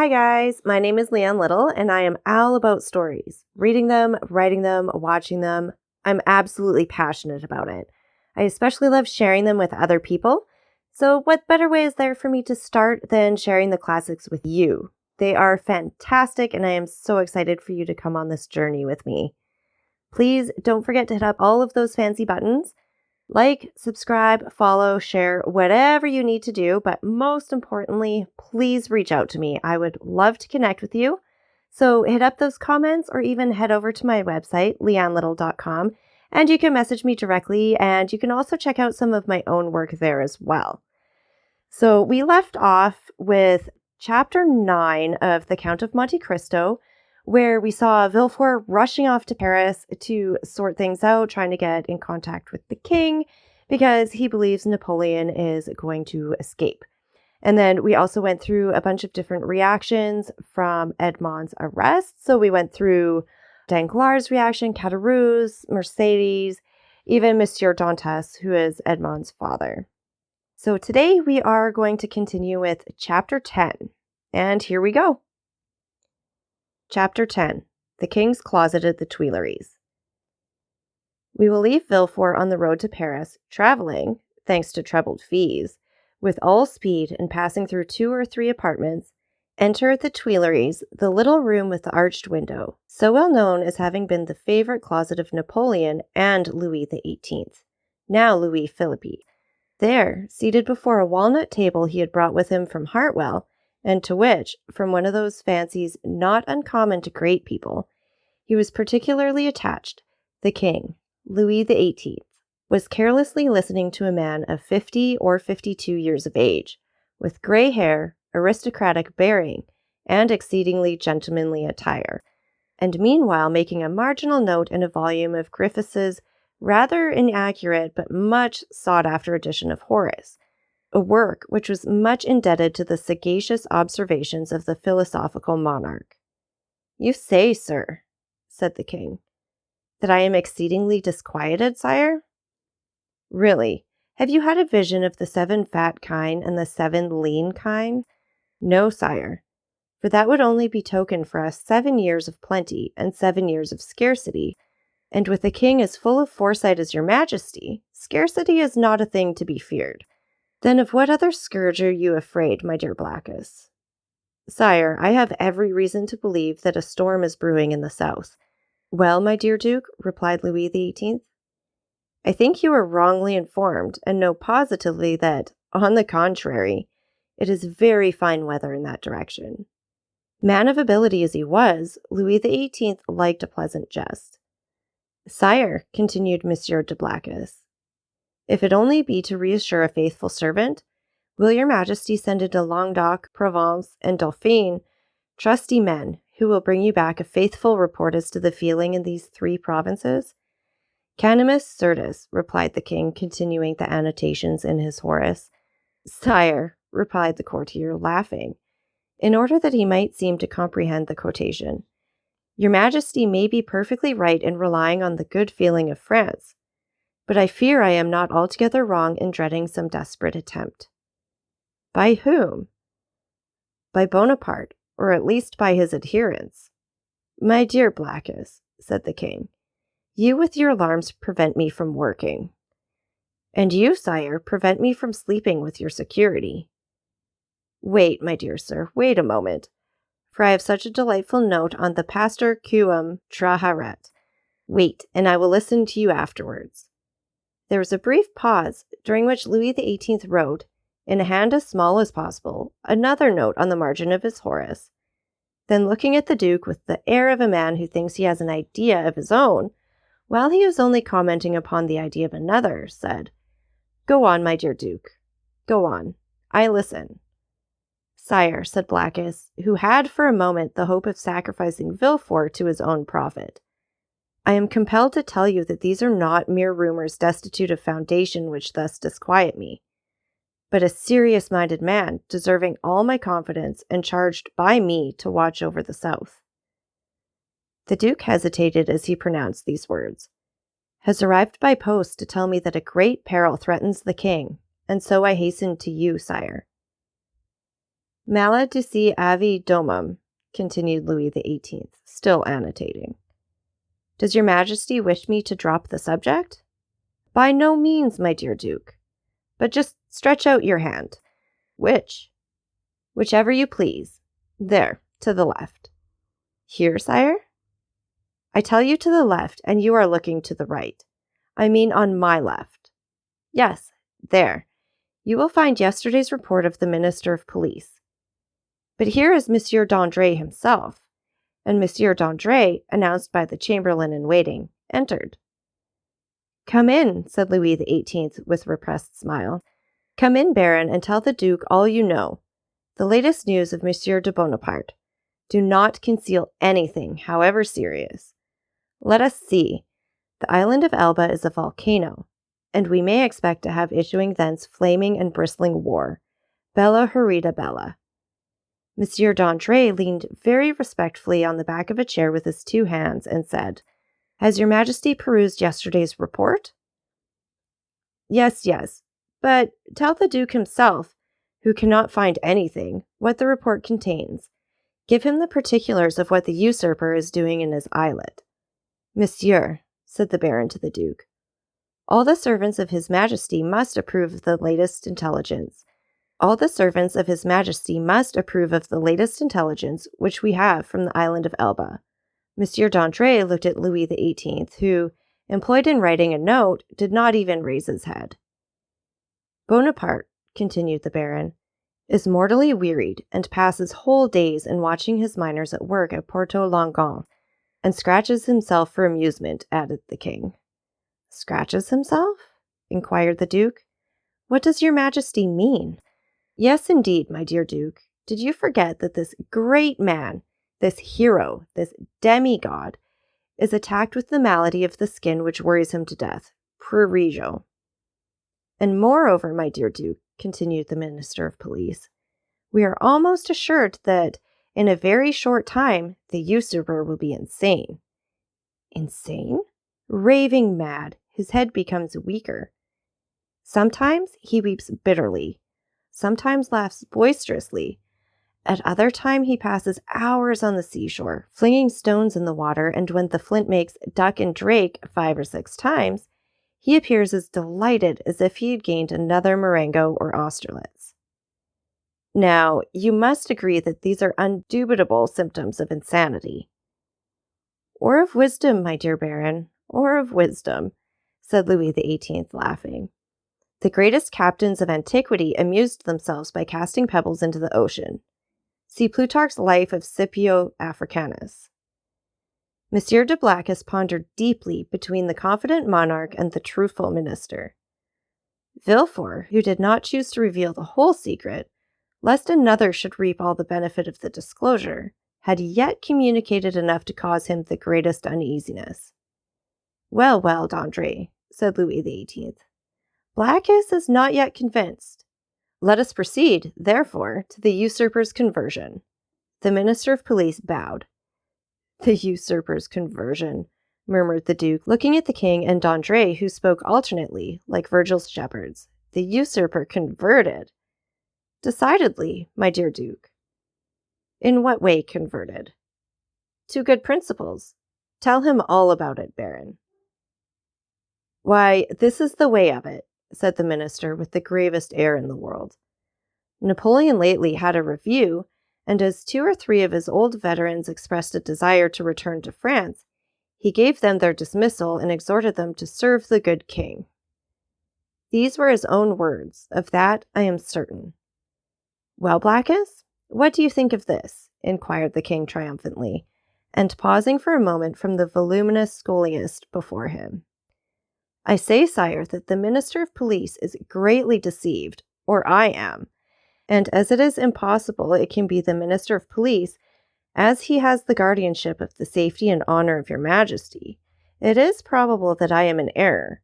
Hi guys, my name is Leanne Little and I am all about stories. Reading them, writing them, watching them. I'm absolutely passionate about it. I especially love sharing them with other people. So what better way is there for me to start than sharing the classics with you? They are fantastic and I am so excited for you to come on this journey with me. Please don't forget to hit up all of those fancy buttons. Like, subscribe, follow, share, whatever you need to do. But most importantly, please reach out to me. I would love to connect with you. So hit up those comments or even head over to my website, leannelittle.com, and you can message me directly. And you can also check out some of my own work there as well. So we left off with chapter 9 of the Count of Monte Cristo, where we saw Villefort rushing off to Paris to sort things out, trying to get in contact with the king because he believes Napoleon is going to escape. And then we also went through a bunch of different reactions from Edmond's arrest. So we went through Danglars' reaction, Caderousse's, Mercedes, even Monsieur Dantes, who is Edmond's father. So today we are going to continue with chapter 10. And here we go. Chapter 10. The King's Closet at the Tuileries. We will leave Villefort on the road to Paris, traveling, thanks to trebled fees, with all speed and passing through 2 or 3 apartments, enter at the Tuileries, the little room with the arched window, so well known as having been the favorite closet of Napoleon and Louis XVIII, now Louis Philippe. There, seated before a walnut table he had brought with him from Hartwell, and to which, from one of those fancies not uncommon to great people, he was particularly attached, the king, Louis XVIII, was carelessly listening to a man of 50 or 52 years of age, with gray hair, aristocratic bearing, and exceedingly gentlemanly attire, and meanwhile making a marginal note in a volume of Griffiths's rather inaccurate but much sought-after edition of Horace, a work which was much indebted to the sagacious observations of the philosophical monarch. "You say, sir," said the king, "that I am exceedingly disquieted, sire? Really, have you had a vision of the 7 fat kine and the 7 lean kine? No, sire, for that would only betoken for us 7 years of plenty and 7 years of scarcity, and with a king as full of foresight as your majesty, scarcity is not a thing to be feared. Then of what other scourge are you afraid, my dear Blackus?" "Sire, I have every reason to believe that a storm is brewing in the south." "Well, my dear Duke," replied Louis XVIII, "I think you are wrongly informed, and know positively that, on the contrary, it is very fine weather in that direction." Man of ability as he was, Louis XVIII liked a pleasant jest. "Sire," continued Monsieur de Blacas, "if it only be to reassure a faithful servant, will your majesty send into Languedoc, Provence, and Dauphine trusty men who will bring you back a faithful report as to the feeling in these 3 provinces?" "Canimus certus," replied the king, continuing the annotations in his Horace. "Sire," replied the courtier, laughing, in order that he might seem to comprehend the quotation, "your majesty may be perfectly right in relying on the good feeling of France, but I fear I am not altogether wrong in dreading some desperate attempt." "By whom?" "By Bonaparte, or at least by his adherents." "My dear Blackus," said the king, "you with your alarms prevent me from working." "And you, sire, prevent me from sleeping with your security." "Wait, my dear sir, wait a moment, for I have such a delightful note on the Pastor Quum Traharet. Wait, and I will listen to you afterwards." There was a brief pause, during which Louis XVIII wrote, in a hand as small as possible, another note on the margin of his Horace. Then looking at the Duke with the air of a man who thinks he has an idea of his own, while he was only commenting upon the idea of another, said, "Go on, my dear Duke. Go on. I listen." "Sire," said Blackus, who had for a moment the hope of sacrificing Villefort to his own profit, "I am compelled to tell you that these are not mere rumors destitute of foundation which thus disquiet me, but a serious-minded man, deserving all my confidence and charged by me to watch over the south." The Duke hesitated as he pronounced these words. "Has arrived by post to tell me that a great peril threatens the king, and so I hasten to you, sire." Maledici avi domum, continued Louis XVIII, still annotating. Does your Majesty wish me to drop the subject? By no means, my dear Duke. But just stretch out your hand. Which? Whichever you please. There, to the left. Here, sire? I tell you to the left, and you are looking to the right. I mean on my left. Yes, there. You will find yesterday's report of the Minister of Police. But here is Monsieur d'André himself, and Monsieur d'André, announced by the Chamberlain-in-Waiting, entered. Come in, said Louis XVIII with repressed smile. Come in, Baron, and tell the Duke all you know. The latest news of Monsieur de Bonaparte. Do not conceal anything, however serious. Let us see. The island of Elba is a volcano, and we may expect to have issuing thence flaming and bristling war. Bella horrida bella. Monsieur d'André leaned very respectfully on the back of a chair with his two hands and said, Has your Majesty perused yesterday's report? Yes, but tell the Duke himself, who cannot find anything, what the report contains. Give him the particulars of what the usurper is doing in his islet. Monsieur, said the Baron to the Duke, all the servants of His Majesty must approve of the latest intelligence. All the servants of His Majesty must approve of the latest intelligence which we have from the island of Elba. Monsieur d'André looked at Louis XVIII, who, employed in writing a note, did not even raise his head. Bonaparte, continued the Baron, is mortally wearied and passes whole days in watching his miners at work at Porto Longon, and scratches himself for amusement, added the king. Scratches himself? Inquired the Duke. What does your Majesty mean? Yes, indeed, my dear Duke. Did you forget that this great man, this hero, this demigod, is attacked with the malady of the skin which worries him to death, prurigo? And moreover, my dear Duke, continued the Minister of Police, we are almost assured that in a very short time the usurper will be insane. Insane? Raving mad, his head becomes weaker. Sometimes he weeps bitterly, sometimes laughs boisterously. At other time he passes hours on the seashore, flinging stones in the water, and when the flint makes duck and drake 5 or 6 times, he appears as delighted as if he had gained another Marengo or Austerlitz. Now, you must agree that these are undubitable symptoms of insanity. Or of wisdom, my dear Baron, or of wisdom, said Louis XVIII, laughing. The greatest captains of antiquity amused themselves by casting pebbles into the ocean. See Plutarch's Life of Scipio Africanus. Monsieur de Blacas pondered deeply between the confident monarch and the truthful minister. Villefort, who did not choose to reveal the whole secret, lest another should reap all the benefit of the disclosure, had yet communicated enough to cause him the greatest uneasiness. Well, d'André, said Louis XVIII, Blacas is not yet convinced. Let us proceed, therefore, to the usurper's conversion. The Minister of Police bowed. The usurper's conversion, murmured the Duke, looking at the king and d'André, who spoke alternately, like Virgil's shepherds. The usurper converted. Decidedly, my dear Duke. In what way converted? To good principles. Tell him all about it, Baron. Why, this is the way of it, said the minister with the gravest air in the world. Napoleon lately had a review, and as 2 or 3 of his old veterans expressed a desire to return to France, he gave them their dismissal and exhorted them to serve the good king. These were his own words, of that I am certain. Well, Blacas, what do you think of this? Inquired the king triumphantly, and pausing for a moment from the voluminous scholiast before him. I say, sire, that the Minister of Police is greatly deceived, or I am, and as it is impossible it can be the Minister of Police, as he has the guardianship of the safety and honor of your Majesty, it is probable that I am in error.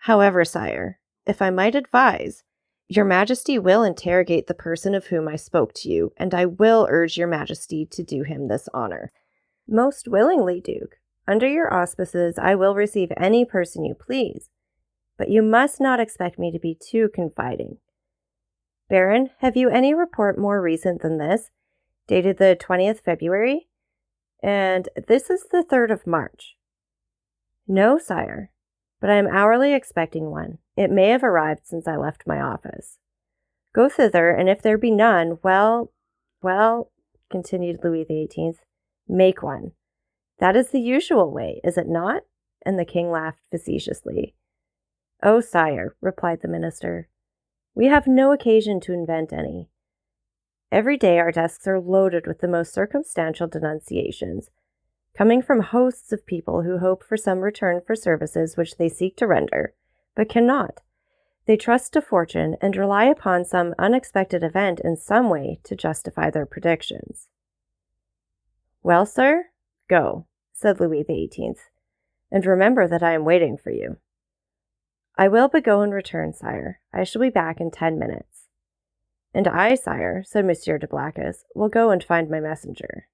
However, sire, if I might advise, your Majesty will interrogate the person of whom I spoke to you, and I will urge your Majesty to do him this honor. Most willingly, Duke. Under your auspices, I will receive any person you please, but you must not expect me to be too confiding. Baron, have you any report more recent than this, dated the 20th February? And this is the 3rd of March. No, sire, but I am hourly expecting one. It may have arrived since I left my office. Go thither, and if there be none, well, continued Louis XVIII, make one. That is the usual way, is it not? And the king laughed facetiously. Oh, sire, replied the minister, we have no occasion to invent any. Every day our desks are loaded with the most circumstantial denunciations, coming from hosts of people who hope for some return for services which they seek to render, but cannot. They trust to fortune and rely upon some unexpected event in some way to justify their predictions. Well, sir, go, said Louis XVIII, and remember that I am waiting for you. I will but go and return, sire. I shall be back in 10 minutes. And I, sire, said Monsieur de Blacas, will go and find my messenger.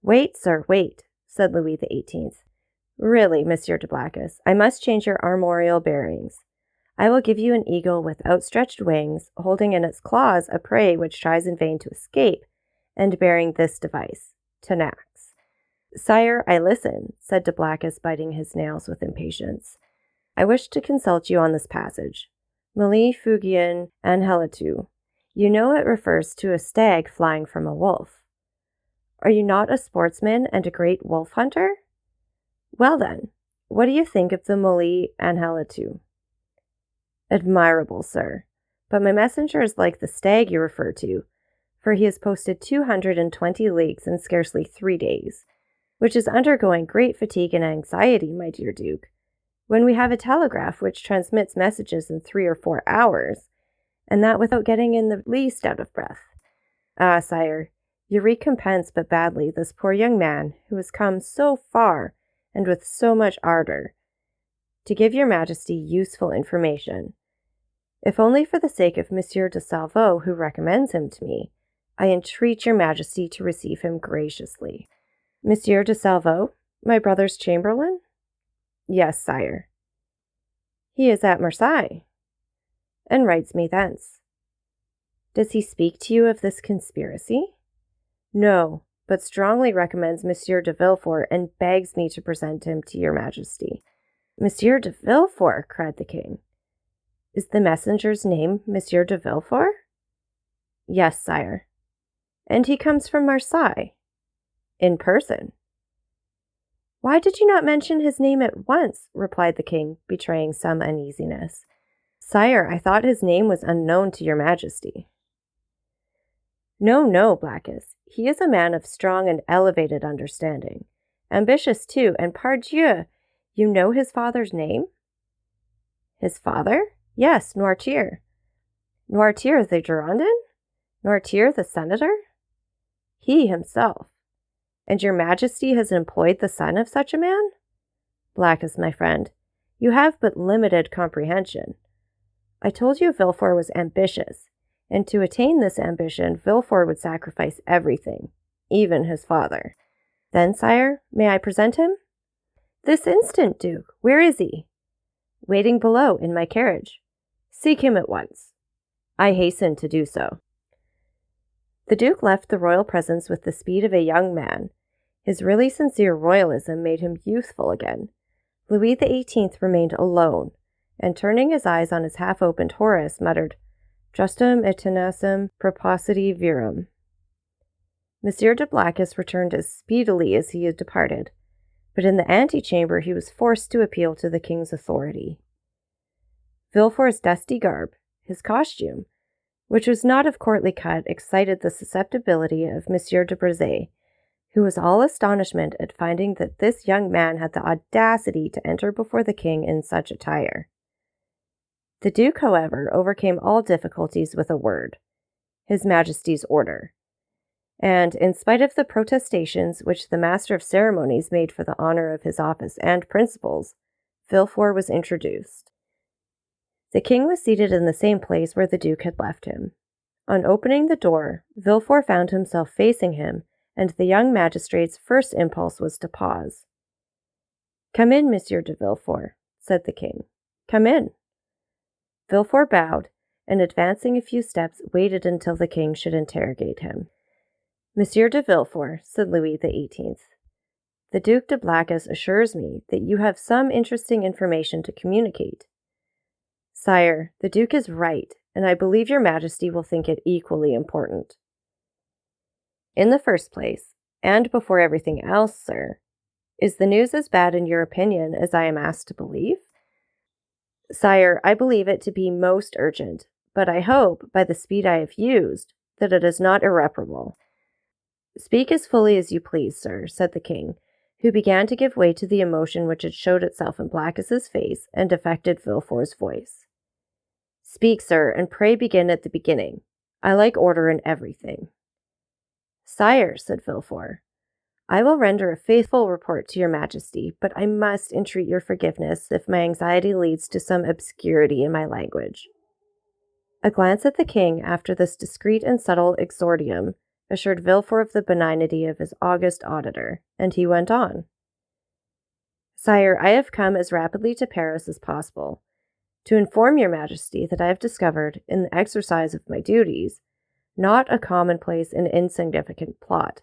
Wait, sir, wait, said Louis XVIII. Really, Monsieur de Blacas, I must change your armorial bearings. I will give you an eagle with outstretched wings, holding in its claws a prey which tries in vain to escape, and bearing this device, Tenax. Sire, I listen, said de Blacas, biting his nails with impatience. I wish to consult you on this passage. Mali fugian anhelitu. You know it refers to a stag flying from a wolf. Are you not a sportsman and a great wolf hunter? Well then, what do you think of the Mali anhelitu? Admirable, sir, but my messenger is like the stag you refer to, for he has posted 220 leagues in scarcely 3 days, which is undergoing great fatigue and anxiety, my dear Duke, when we have a telegraph which transmits messages in 3 or 4 hours, and that without getting in the least out of breath. Ah, sire, you recompense but badly this poor young man who has come so far and with so much ardor to give your majesty useful information. If only for the sake of Monsieur de Salvo, who recommends him to me, I entreat your majesty to receive him graciously. Monsieur de Salvo, my brother's chamberlain? Yes, sire. He is at Marseilles, and writes me thence. Does he speak to you of this conspiracy? No, but strongly recommends Monsieur de Villefort and begs me to present him to your majesty. Monsieur de Villefort, cried the king. Is the messenger's name Monsieur de Villefort? Yes, sire. And he comes from Marseilles? In person. Why did you not mention his name at once? Replied the king, betraying some uneasiness. Sire, I thought his name was unknown to your majesty. No, Blacas. He is a man of strong and elevated understanding. Ambitious, too, and pardieu, you know his father's name? His father? Yes, Noirtier. Noirtier the Girondin? Noirtier the senator? He himself. And your majesty has employed the son of such a man? Blacas, my friend, you have but limited comprehension. I told you Villefort was ambitious, and to attain this ambition, Villefort would sacrifice everything, even his father. Then, sire, may I present him? This instant, Duke. Where is he? Waiting below in my carriage. Seek him at once. I hasten to do so. The Duke left the royal presence with the speed of a young man. His really sincere royalism made him youthful again. Louis XVIII remained alone, and turning his eyes on his half-opened Horace, muttered, Justum et tenacem propositi virum. Monsieur de Blacas returned as speedily as he had departed, but in the antechamber he was forced to appeal to the king's authority. Villefort's dusty garb, his costume, which was not of courtly cut, excited the susceptibility of Monsieur de Brezé, who was all astonishment at finding that this young man had the audacity to enter before the king in such attire. The Duke, however, overcame all difficulties with a word, His Majesty's order, and, in spite of the protestations which the Master of Ceremonies made for the honor of his office and principles, Villefort was introduced. The king was seated in the same place where the Duke had left him. On opening the door, Villefort found himself facing him, and the young magistrate's first impulse was to pause. "Come in, Monsieur de Villefort," said the king. "Come in." Villefort bowed, and advancing a few steps, waited until the king should interrogate him. Monsieur de Villefort, said Louis XVIII, the Duc de Blacas assures me that you have some interesting information to communicate. Sire, the Duke is right, and I believe your Majesty will think it equally important. In the first place, and before everything else, sir, is the news as bad in your opinion as I am asked to believe? Sire, I believe it to be most urgent, but I hope, by the speed I have used, that it is not irreparable. Speak as fully as you please, sir, said the king, who began to give way to the emotion which had showed itself in Blacas's face and affected Villefort's voice. Speak, sir, and pray begin at the beginning. I like order in everything. Sire, said Villefort, I will render a faithful report to your Majesty, but I must entreat your forgiveness if my anxiety leads to some obscurity in my language. A glance at the king after this discreet and subtle exordium assured Villefort of the benignity of his august auditor, and he went on. Sire, I have come as rapidly to Paris as possible, to inform your Majesty that I have discovered, in the exercise of my duties, not a commonplace and insignificant plot,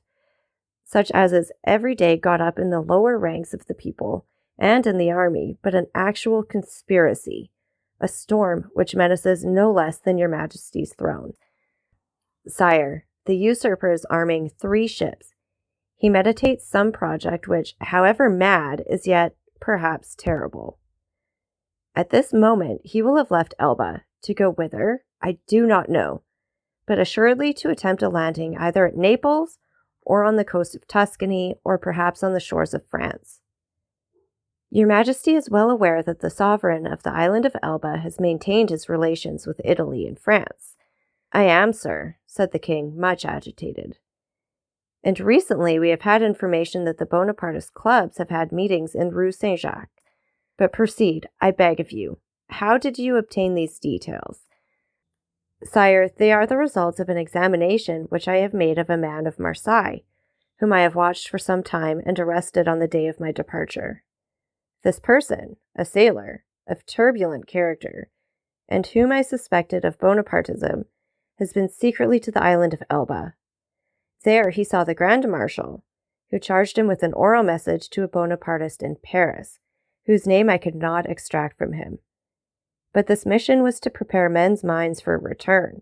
such as is every day got up in the lower ranks of the people and in the army, but an actual conspiracy, a storm which menaces no less than your Majesty's throne. Sire, the usurper is arming 3 ships. He meditates some project which, however mad, is yet perhaps terrible. At this moment he will have left Elba, to go whither, I do not know, but assuredly to attempt a landing either at Naples or on the coast of Tuscany, or perhaps on the shores of France. Your Majesty is well aware that the sovereign of the island of Elba has maintained his relations with Italy and France. I am, sir, said the king, much agitated. And recently we have had information that the Bonapartist clubs have had meetings in Rue Saint-Jacques. But proceed, I beg of you. How did you obtain these details? Sire, they are the results of an examination which I have made of a man of Marseille, whom I have watched for some time and arrested on the day of my departure. This person, a sailor, of turbulent character, and whom I suspected of Bonapartism, has been secretly to the island of Elba. There he saw the Grand Marshal, who charged him with an oral message to a Bonapartist in Paris, whose name I could not extract from him. But this mission was to prepare men's minds for a return.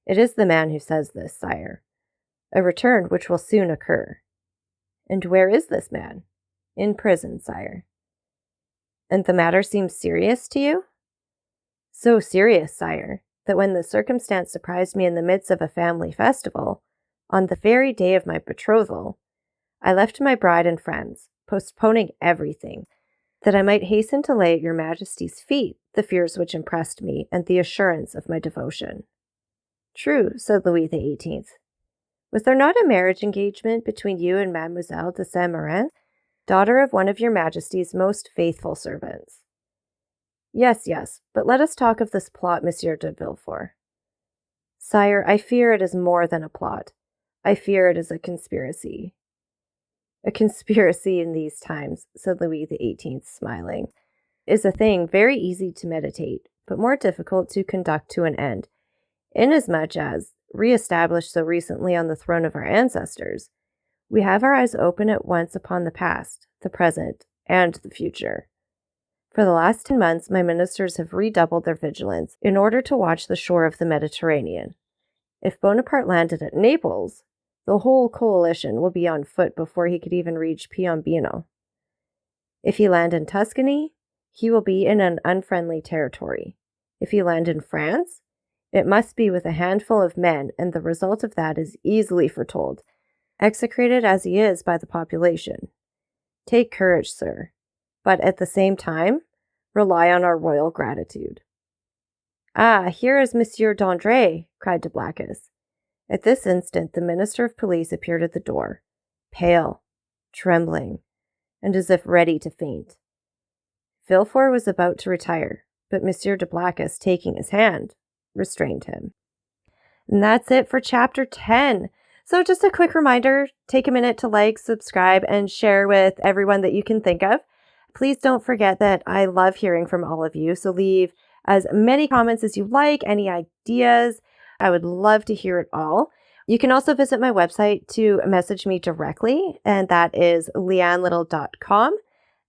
It is the man who says this, sire. A return which will soon occur. And where is this man? In prison, sire. And the matter seems serious to you? So serious, sire, that when the circumstance surprised me in the midst of a family festival, on the very day of my betrothal, I left my bride and friends, postponing everything, that I might hasten to lay at your Majesty's feet the fears which impressed me and the assurance of my devotion. True, said Louis XVIII. Was there not a marriage engagement between you and Mademoiselle de Saint-Méran, daughter of one of your Majesty's most faithful servants? Yes, but let us talk of this plot, Monsieur de Villefort. Sire, I fear it is more than a plot. I fear it is a conspiracy. A conspiracy in these times, said Louis XVIII, smiling, is a thing very easy to meditate, but more difficult to conduct to an end, inasmuch as, re-established so recently on the throne of our ancestors, we have our eyes open at once upon the past, the present, and the future. For the last 10 months, my ministers have redoubled their vigilance in order to watch the shore of the Mediterranean. If Bonaparte landed at Naples, the whole coalition will be on foot before he could even reach Piombino. If he land in Tuscany, he will be in an unfriendly territory. If he land in France, it must be with a handful of men, and the result of that is easily foretold, execrated as he is by the population. Take courage, sir, but at the same time, rely on our royal gratitude. Ah, here is Monsieur d'André, cried de Blacas. At this instant, the Minister of Police appeared at the door, pale, trembling, and as if ready to faint. Villefort was about to retire, but Monsieur de Blacas, taking his hand, restrained him. And that's it for Chapter 10. So just a quick reminder, take a minute to like, subscribe, and share with everyone that you can think of. Please don't forget that I love hearing from all of you, so leave as many comments as you like, any ideas. I would love to hear it all. You can also visit my website to message me directly, and that is leannelittle.com.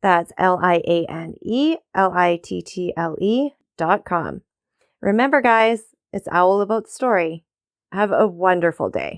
That's LIANELITTLE.com. Remember, guys, it's all about the story. Have a wonderful day.